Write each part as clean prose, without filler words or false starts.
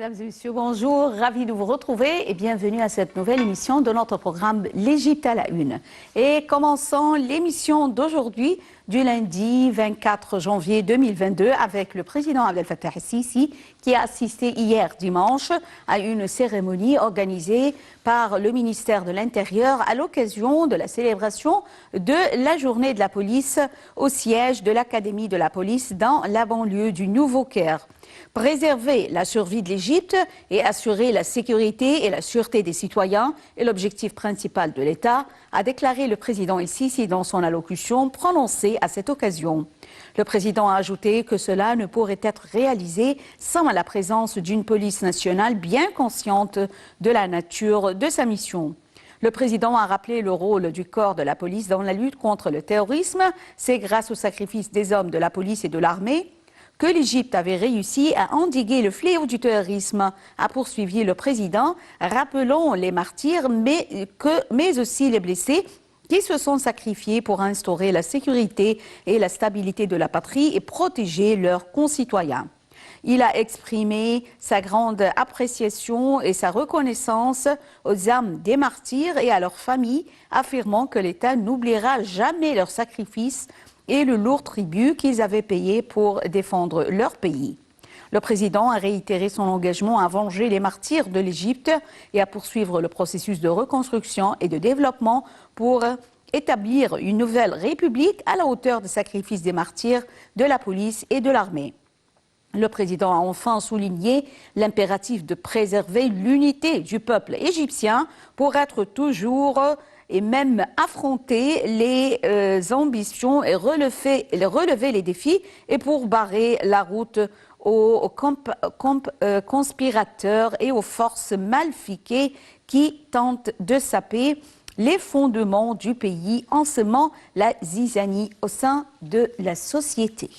Mesdames et messieurs, bonjour, ravi de vous retrouver et bienvenue à cette nouvelle émission de notre programme L'Égypte à la une. Et commençons l'émission d'aujourd'hui du lundi 24 janvier 2022 avec le président Abdel Fattah el-Sisi qui a assisté hier dimanche à une cérémonie organisée par le ministère de l'Intérieur à l'occasion de la célébration de la journée de la police au siège de l'Académie de la police dans la banlieue du Nouveau-Caire. Préserver la survie de l'Égypte et assurer la sécurité et la sûreté des citoyens est l'objectif principal de l'État, a déclaré le président el-Sisi dans son allocution prononcée à cette occasion. Le président a ajouté que cela ne pourrait être réalisé sans la présence d'une police nationale bien consciente de la nature de sa mission. Le président a rappelé le rôle du corps de la police dans la lutte contre le terrorisme. C'est grâce au sacrifice des hommes de la police et de l'armée que l'Égypte avait réussi à endiguer le fléau du terrorisme, a poursuivi le président, rappelant les martyrs, mais aussi les blessés qui se sont sacrifiés pour instaurer la sécurité et la stabilité de la patrie et protéger leurs concitoyens. Il a exprimé sa grande appréciation et sa reconnaissance aux âmes des martyrs et à leurs familles, affirmant que l'État n'oubliera jamais leurs sacrifices et le lourd tribut qu'ils avaient payé pour défendre leur pays. Le président a réitéré son engagement à venger les martyrs de l'Égypte et à poursuivre le processus de reconstruction et de développement pour établir une nouvelle république à la hauteur des sacrifices des martyrs de la police et de l'armée. Le président a enfin souligné l'impératif de préserver l'unité du peuple égyptien pour être toujours et même affronter les ambitions et relever les défis et pour barrer la route aux conspirateurs et aux forces malfiquées qui tentent de saper les fondements du pays en semant la zizanie au sein de la société.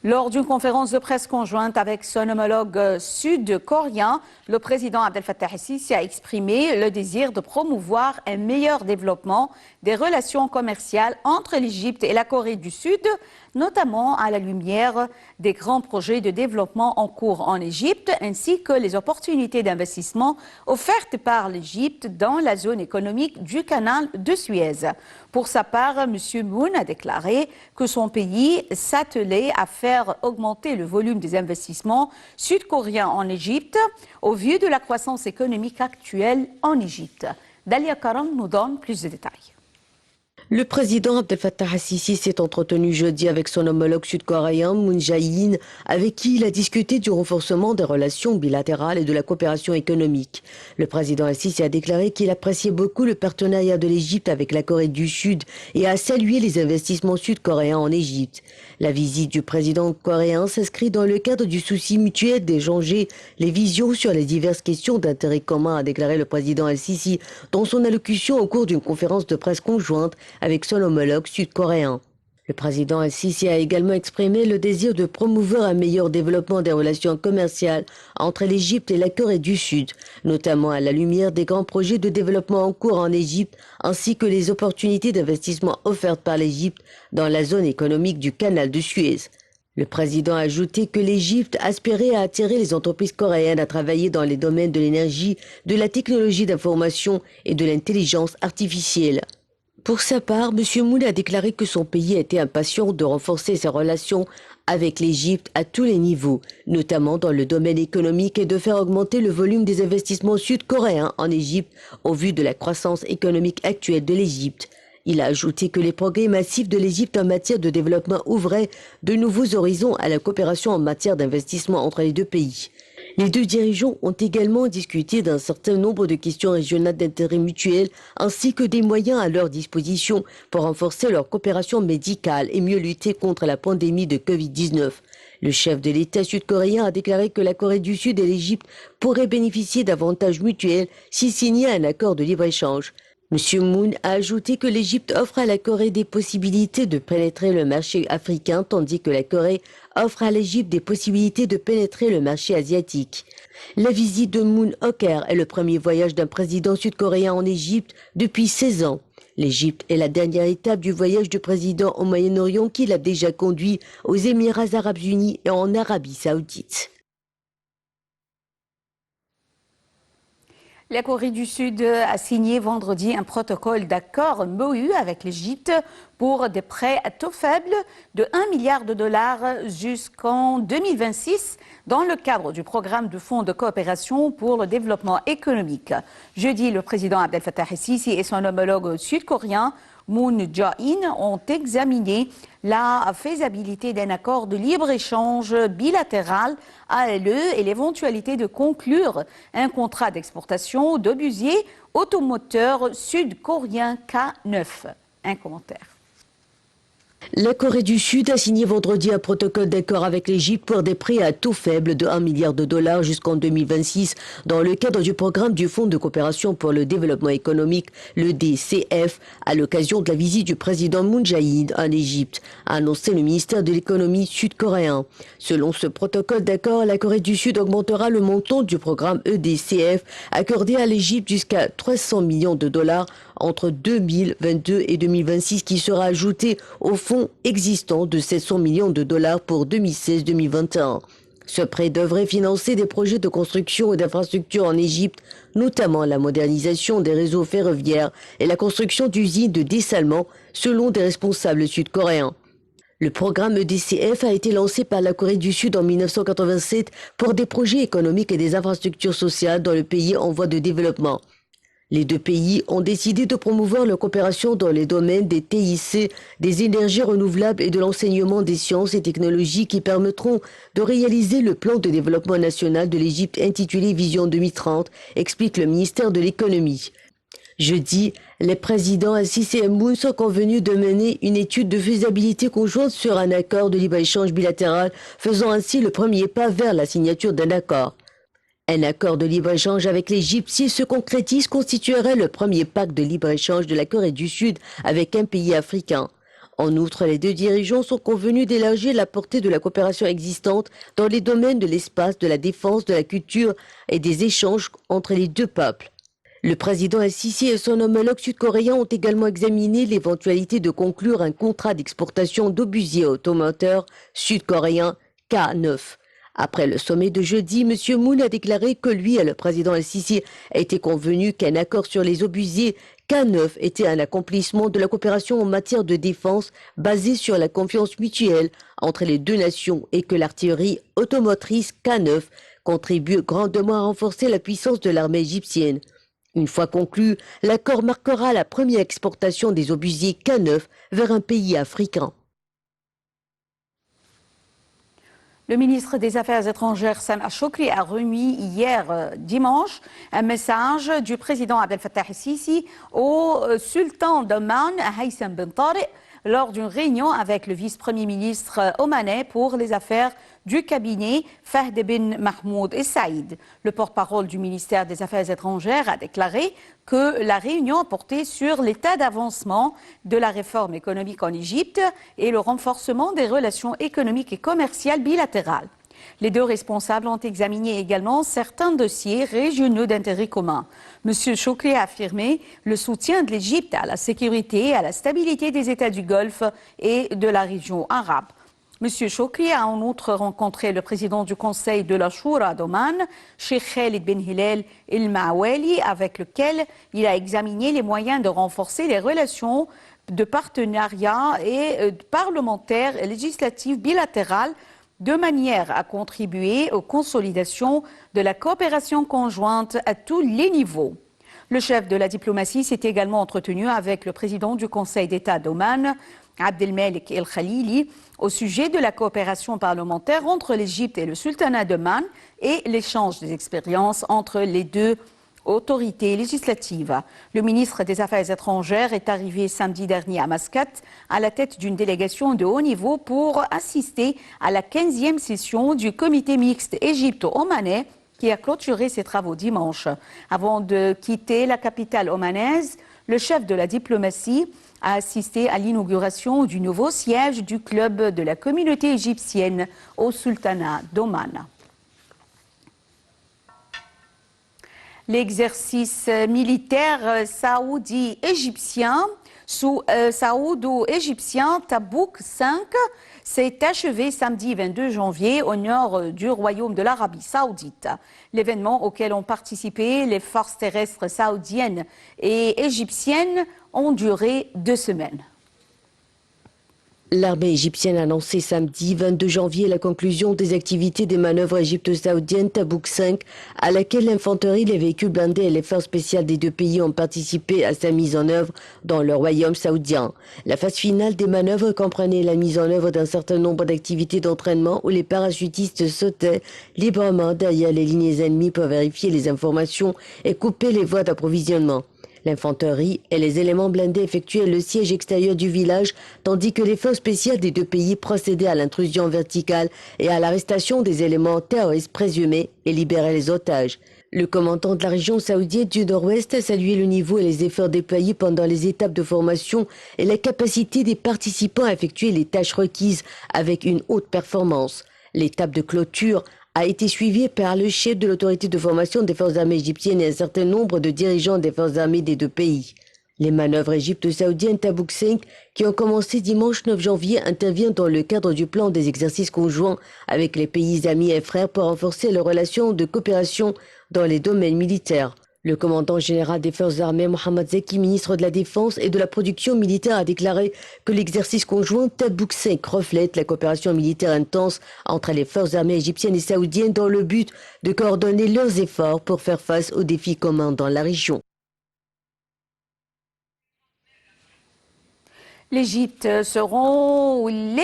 Lors d'une conférence de presse conjointe avec son homologue sud-coréen, le président Abdel Fattah el-Sisi a exprimé le désir de promouvoir un meilleur développement des relations commerciales entre l'Égypte et la Corée du Sud, notamment à la lumière des grands projets de développement en cours en Égypte, ainsi que les opportunités d'investissement offertes par l'Égypte dans la zone économique du canal de Suez. Pour sa part, M. Moon a déclaré que son pays s'attelait à faire augmenter le volume des investissements sud-coréens en Égypte au vu de la croissance économique actuelle en Égypte. Dalia Karam nous donne plus de détails. Le président Abdel Fattah el-Sisi s'est entretenu jeudi avec son homologue sud-coréen Moon Jae-in, avec qui il a discuté du renforcement des relations bilatérales et de la coopération économique. Le président el-Sisi a déclaré qu'il appréciait beaucoup le partenariat de l'Égypte avec la Corée du Sud et a salué les investissements sud-coréens en Égypte. La visite du président coréen s'inscrit dans le cadre du souci mutuel d'échanger les visions sur les diverses questions d'intérêt commun, a déclaré le président el-Sisi dans son allocution au cours d'une conférence de presse conjointe avec son homologue sud-coréen. Le président el-Sisi a également exprimé le désir de promouvoir un meilleur développement des relations commerciales entre l'Égypte et la Corée du Sud, notamment à la lumière des grands projets de développement en cours en Égypte, ainsi que les opportunités d'investissement offertes par l'Égypte dans la zone économique du canal de Suez. Le président a ajouté que l'Égypte aspirait à attirer les entreprises coréennes à travailler dans les domaines de l'énergie, de la technologie d'information et de l'intelligence artificielle. Pour sa part, M. Moon a déclaré que son pays était impatient de renforcer ses relations avec l'Égypte à tous les niveaux, notamment dans le domaine économique et de faire augmenter le volume des investissements sud-coréens en Égypte au vu de la croissance économique actuelle de l'Égypte. Il a ajouté que les progrès massifs de l'Égypte en matière de développement ouvraient de nouveaux horizons à la coopération en matière d'investissement entre les deux pays. Les deux dirigeants ont également discuté d'un certain nombre de questions régionales d'intérêt mutuel ainsi que des moyens à leur disposition pour renforcer leur coopération médicale et mieux lutter contre la pandémie de Covid-19. Le chef de l'État sud-coréen a déclaré que la Corée du Sud et l'Égypte pourraient bénéficier d'avantages mutuels s'ils signaient un accord de libre-échange. M. Moon a ajouté que l'Égypte offre à la Corée des possibilités de pénétrer le marché africain, tandis que la Corée offre à l'Égypte des possibilités de pénétrer le marché asiatique. La visite de Moon au Caire est le premier voyage d'un président sud-coréen en Égypte depuis 16 ans. L'Égypte est la dernière étape du voyage du président au Moyen-Orient qu'il a déjà conduit aux Émirats arabes unis et en Arabie saoudite. La Corée du Sud a signé vendredi un protocole d'accord MOU avec l'Égypte pour des prêts à taux faible de 1 milliard de dollars jusqu'en 2026 dans le cadre du programme de fonds de coopération pour le développement économique. Jeudi, le président Abdel Fattah el-Sisi et son homologue sud-coréen Moon Jae-in ont examiné la faisabilité d'un accord de libre-échange bilatéral ALE et l'éventualité de conclure un contrat d'exportation d'obusiers automoteurs sud-coréens K9. Un commentaire. La Corée du Sud a signé vendredi un protocole d'accord avec l'Égypte pour des prêts à taux faible de 1 milliard de dollars jusqu'en 2026 dans le cadre du programme du Fonds de coopération pour le développement économique, le DCF, à l'occasion de la visite du président Moon Jae-in en Égypte, a annoncé le ministère de l'économie sud-coréen. Selon ce protocole d'accord, la Corée du Sud augmentera le montant du programme EDCF accordé à l'Égypte jusqu'à 300 millions de dollars entre 2022 et 2026 qui sera ajouté au fonds existant de 700 millions de dollars pour 2016-2021. Ce prêt devrait financer des projets de construction et d'infrastructures en Égypte, notamment la modernisation des réseaux ferroviaires et la construction d'usines de dessalement, selon des responsables sud-coréens. Le programme EDCF a été lancé par la Corée du Sud en 1987 pour des projets économiques et des infrastructures sociales dans le pays en voie de développement. Les deux pays ont décidé de promouvoir leur coopération dans les domaines des TIC, des énergies renouvelables et de l'enseignement des sciences et technologies qui permettront de réaliser le plan de développement national de l'Égypte intitulé Vision 2030, explique le ministère de l'économie. Jeudi, les présidents Al-Sisi et Moon sont convenus de mener une étude de faisabilité conjointe sur un accord de libre-échange bilatéral, faisant ainsi le premier pas vers la signature d'un accord. Un accord de libre-échange avec l'Égypte, s'il se concrétise, constituerait le premier pacte de libre-échange de la Corée du Sud avec un pays africain. En outre, les deux dirigeants sont convenus d'élargir la portée de la coopération existante dans les domaines de l'espace, de la défense, de la culture et des échanges entre les deux peuples. Le président Al-Sisi et son homologue sud-coréen ont également examiné l'éventualité de conclure un contrat d'exportation d'obusiers automoteurs sud-coréens K9. Après le sommet de jeudi, M. Moon a déclaré que lui et le président Al-Sisi étaient convenus qu'un accord sur les obusiers K9 était un accomplissement de la coopération en matière de défense basée sur la confiance mutuelle entre les deux nations et que l'artillerie automotrice K9 contribue grandement à renforcer la puissance de l'armée égyptienne. Une fois conclu, l'accord marquera la première exportation des obusiers K9 vers un pays africain. Le ministre des Affaires étrangères Sameh Shoukry a remis hier dimanche un message du président Abdel Fattah el-Sisi au sultan d'Oman, Haitham Ben Tariq, lors d'une réunion avec le vice-premier ministre omanais pour les affaires du cabinet Fahd bin Mahmoud El Saïd. Le porte-parole du ministère des Affaires étrangères a déclaré que la réunion portait sur l'état d'avancement de la réforme économique en Égypte et le renforcement des relations économiques et commerciales bilatérales. Les deux responsables ont examiné également certains dossiers régionaux d'intérêt commun. M. Shoukry a affirmé le soutien de l'Égypte à la sécurité et à la stabilité des États du Golfe et de la région arabe. M. Shoukry a en outre rencontré le président du Conseil de la Choura d'Oman, Cheikh Khalid bin Hilal El Maawali, avec lequel il a examiné les moyens de renforcer les relations de partenariat et parlementaires et législatives bilatérales de manière à contribuer aux consolidations de la coopération conjointe à tous les niveaux. Le chef de la diplomatie s'est également entretenu avec le président du Conseil d'État d'Oman, Abdelmalek El Khalili, au sujet de la coopération parlementaire entre l'Égypte et le sultanat d'Oman et l'échange des expériences entre les deux autorités législatives. Le ministre des Affaires étrangères est arrivé samedi dernier à Mascate à la tête d'une délégation de haut niveau pour assister à la 15e session du comité mixte égypto-omanais qui a clôturé ses travaux dimanche. Avant de quitter la capitale omanaise, le chef de la diplomatie a assisté à l'inauguration du nouveau siège du club de la communauté égyptienne au sultanat d'Oman. L'exercice militaire saoudi-égyptien saoudo-égyptien Tabouk 5 s'est achevé samedi 22 janvier au nord du royaume de l'Arabie saoudite. L'événement auquel ont participé les forces terrestres saoudiennes et égyptiennes ont duré 2 semaines. L'armée égyptienne a annoncé samedi 22 janvier la conclusion des activités des manœuvres égypto-saoudiennes Tabouk 5, à laquelle l'infanterie, les véhicules blindés et les forces spéciales des deux pays ont participé à sa mise en œuvre dans le royaume saoudien. La phase finale des manœuvres comprenait la mise en œuvre d'un certain nombre d'activités d'entraînement où les parachutistes sautaient librement derrière les lignes ennemies pour vérifier les informations et couper les voies d'approvisionnement. L'infanterie et les éléments blindés effectuaient le siège extérieur du village, tandis que les forces spéciales des deux pays procédaient à l'intrusion verticale et à l'arrestation des éléments terroristes présumés et libéraient les otages. Le commandant de la région saoudienne du Nord-Ouest a salué le niveau et les efforts déployés pendant les étapes de formation et la capacité des participants à effectuer les tâches requises avec une haute performance. L'étape de clôture a été suivi par le chef de l'autorité de formation des forces armées égyptiennes et un certain nombre de dirigeants des forces armées des deux pays. Les manœuvres égypto-saoudiennes Tabouk 5, qui ont commencé dimanche 9 janvier, interviennent dans le cadre du plan des exercices conjoints avec les pays amis et frères pour renforcer leurs relations de coopération dans les domaines militaires. Le commandant général des forces armées, Mohamed Zeki, ministre de la Défense et de la Production militaire, a déclaré que l'exercice conjoint Tabouk 5 reflète la coopération militaire intense entre les forces armées égyptiennes et saoudiennes dans le but de coordonner leurs efforts pour faire face aux défis communs dans la région. Les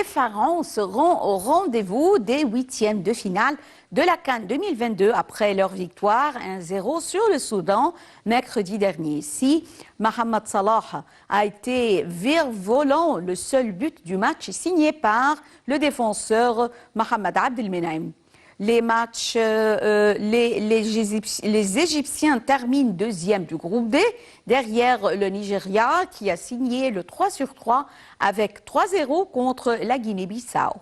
pharaons seront au rendez-vous des huitièmes de finale de la CAN 2022 après leur victoire 1-0 sur le Soudan mercredi dernier. Si Mohamed Salah a été virevolant, le seul but du match signé par le défenseur Mohamed Abdelmenaim. Les Égyptiens terminent deuxième du groupe D, derrière le Nigeria qui a signé le 3-3 avec 3-0 contre la Guinée-Bissau.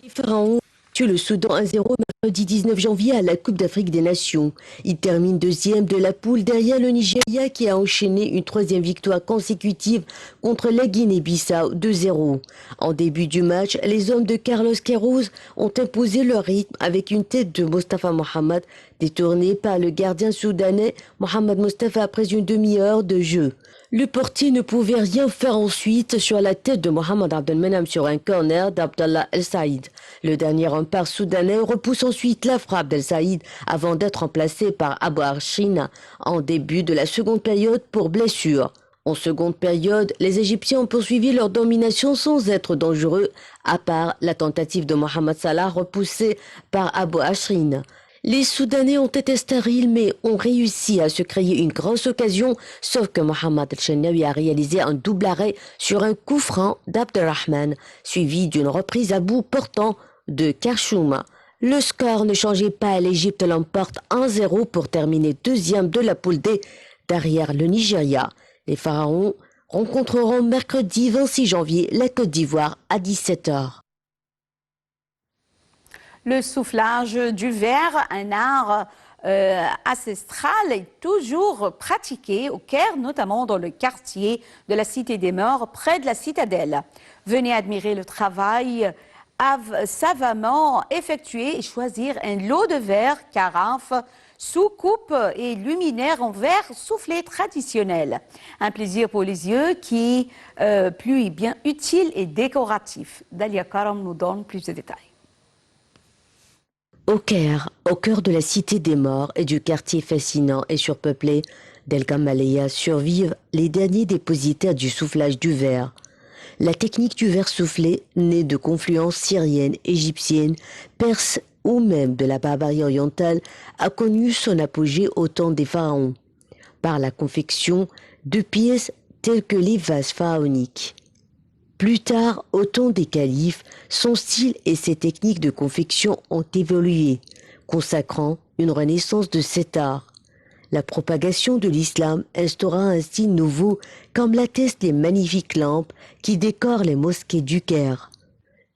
Les Pharaons tuent le Soudan 1-0 mercredi 19 janvier à la Coupe d'Afrique des Nations. Il termine deuxième de la poule derrière le Nigeria qui a enchaîné une troisième victoire consécutive contre la Guinée-Bissau 2-0. En début du match, les hommes de Carlos Queiroz ont imposé leur rythme avec une tête de Mostafa Mohamed détournée par le gardien soudanais Mohamed Mostafa après une demi-heure de jeu. Le portier ne pouvait rien faire ensuite sur la tête de Mohamed Abdelmenaim sur un corner d'Abdallah El Saïd. Le dernier rempart soudanais repousse ensuite la frappe d'El Saïd avant d'être remplacé par Abou Arshina en début de la seconde période pour blessure. En seconde période, les Égyptiens ont poursuivi leur domination sans être dangereux, à part la tentative de Mohamed Salah repoussée par Abou Arshina. Les Soudanais ont été stériles mais ont réussi à se créer une grosse occasion, sauf que Mohamed El Chenaoui a réalisé un double arrêt sur un coup franc d'Abdelrahman, suivi d'une reprise à bout portant de Karchouma. Le score ne changeait pas et l'Égypte l'emporte 1-0 pour terminer deuxième de la poule D derrière le Nigeria. Les Pharaons rencontreront mercredi 26 janvier la Côte d'Ivoire à 17h. Le soufflage du verre, un art ancestral, est toujours pratiqué au Caire, notamment dans le quartier de la Cité des Morts, près de la citadelle. Venez admirer le travail savamment effectué et choisir un lot de verre, carafe, soucoupe et luminaire en verre soufflé traditionnel. Un plaisir pour les yeux qui plus bien utile et décoratif. Dalia Karam nous donne plus de détails. Au Caire, au cœur de la Cité des Morts et du quartier fascinant et surpeuplé d'El Gamaleya, survivent les derniers dépositaires du soufflage du verre. La technique du verre soufflé, née de confluences syriennes, égyptiennes, perses ou même de la barbarie orientale, a connu son apogée au temps des pharaons, par la confection de pièces telles que les vases pharaoniques. Plus tard, au temps des califes, son style et ses techniques de confection ont évolué, consacrant une renaissance de cet art. La propagation de l'islam instaura un style nouveau, comme l'attestent les magnifiques lampes qui décorent les mosquées du Caire.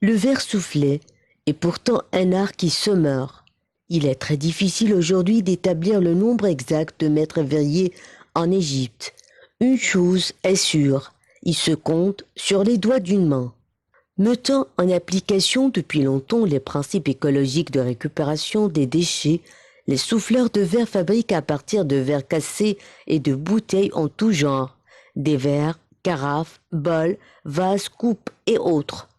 Le verre soufflé est pourtant un art qui se meurt. Il est très difficile aujourd'hui d'établir le nombre exact de maîtres verriers en Égypte. Une chose est sûre, il se compte sur les doigts d'une main. Mettant en application depuis longtemps les principes écologiques de récupération des déchets, les souffleurs de verre fabriquent à partir de verres cassés et de bouteilles en tout genre, des verres, carafes, bols, vases, coupes et autres.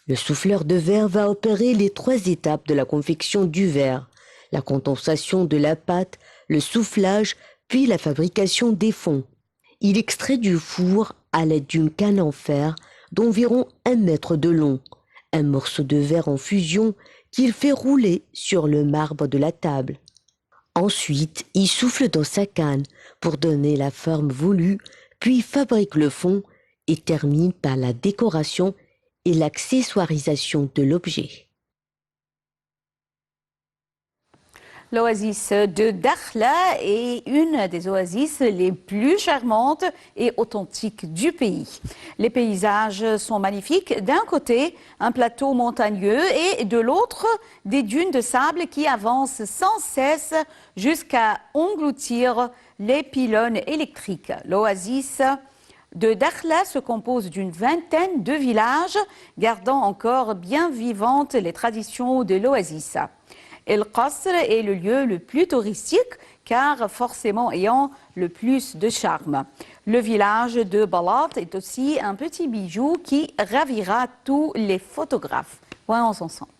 Le souffleur de verre va opérer les 3 étapes de la confection du verre, la condensation de la pâte, le soufflage, puis la fabrication des fonds. Il extrait du four, à l'aide d'une canne en fer, d'environ 1 mètre de long, un morceau de verre en fusion qu'il fait rouler sur le marbre de la table. Ensuite, il souffle dans sa canne pour donner la forme voulue, puis fabrique le fond et termine par la décoration et l'accessoirisation de l'objet. L'oasis de Dakhla est une des oasis les plus charmantes et authentiques du pays. Les paysages sont magnifiques. D'un côté, un plateau montagneux et de l'autre, des dunes de sable qui avancent sans cesse jusqu'à engloutir les pylônes électriques. L'oasis de Dakhla se compose d'une vingtaine de villages, gardant encore bien vivantes les traditions de l'oasis. El Qasr est le lieu le plus touristique car forcément ayant le plus de charme. Le village de Balat est aussi un petit bijou qui ravira tous les photographes. Voyons ensemble.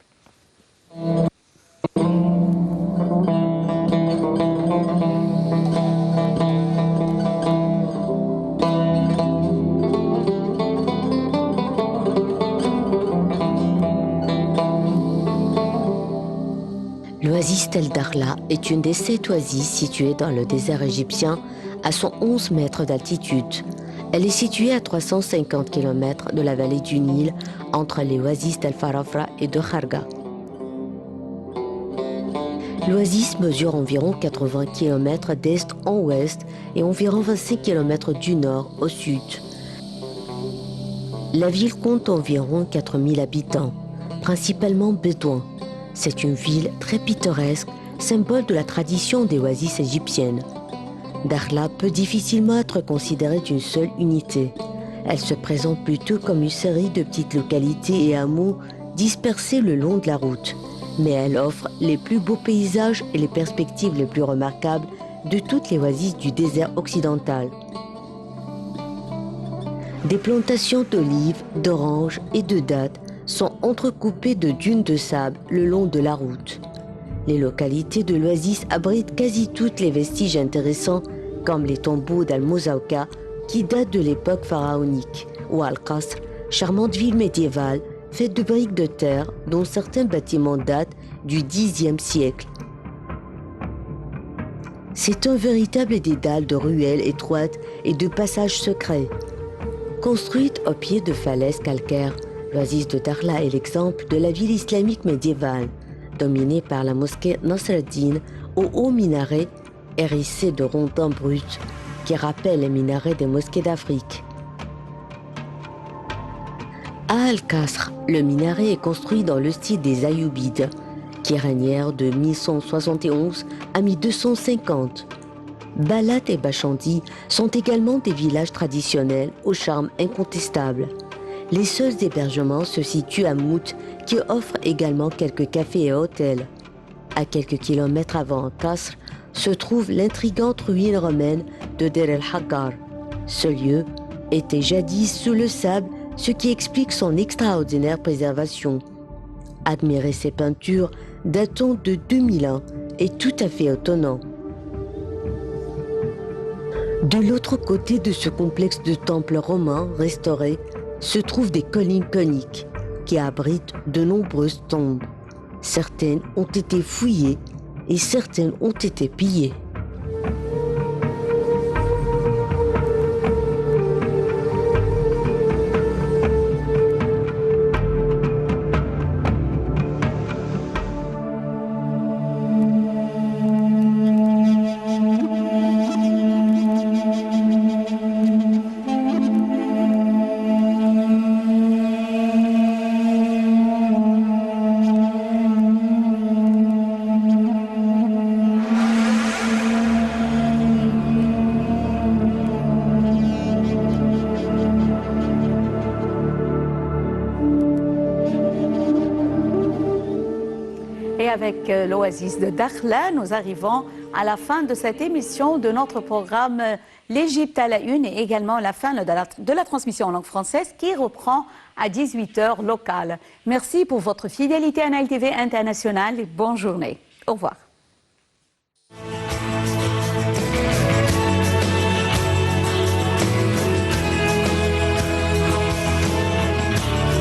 L'oasis Tel Dakhla est une des 7 oasis situées dans le désert égyptien à 111 mètres d'altitude. Elle est située à 350 km de la vallée du Nil, entre les oasis d'El Farafra et de Kharga. L'oasis mesure environ 80 km d'est en ouest et environ 25 km du nord au sud. La ville compte environ 4000 habitants, principalement bédouins. C'est une ville très pittoresque, symbole de la tradition des oasis égyptiennes. Dakhla peut difficilement être considérée d'une seule unité. Elle se présente plutôt comme une série de petites localités et hameaux dispersés le long de la route. Mais elle offre les plus beaux paysages et les perspectives les plus remarquables de toutes les oasis du désert occidental. Des plantations d'olives, d'oranges et de dattes sont entrecoupées de dunes de sable le long de la route. Les localités de l'oasis abritent quasi toutes les vestiges intéressants comme les tombeaux d'Al-Muzawqa qui datent de l'époque pharaonique ou Al-Qasr, charmante ville médiévale faite de briques de terre dont certains bâtiments datent du Xe siècle. C'est un véritable dédale de ruelles étroites et de passages secrets. Construite au pied de falaises calcaires, l'oasis de Dakhla est l'exemple de la ville islamique médiévale, dominée par la mosquée Nasr ad-Din au haut minaret hérissé de rondins bruts qui rappellent les minarets des mosquées d'Afrique. À Al-Qasr, le minaret est construit dans le style des Ayyoubides, qui régnèrent de 1171 à 1250. Balat et Bachandi sont également des villages traditionnels au charme incontestable. Les seuls hébergements se situent à Mout, qui offre également quelques cafés et hôtels. À quelques kilomètres avant Qasr se trouve l'intrigante ruine romaine de Der el-Haggar. Ce lieu était jadis sous le sable, ce qui explique son extraordinaire préservation. Admirer ses peintures datant de 2001 est tout à fait étonnant. De l'autre côté de ce complexe de temples romains restaurés se trouvent des collines coniques qui abritent de nombreuses tombes. Certaines ont été fouillées et certaines ont été pillées. avec l'Oasis de Dakhla, nous arrivons à la fin de cette émission de notre programme L'Égypte à la une et également la fin de la transmission en langue française qui reprend à 18h locale. Merci pour votre fidélité à Nile TV International et bonne journée. Au revoir.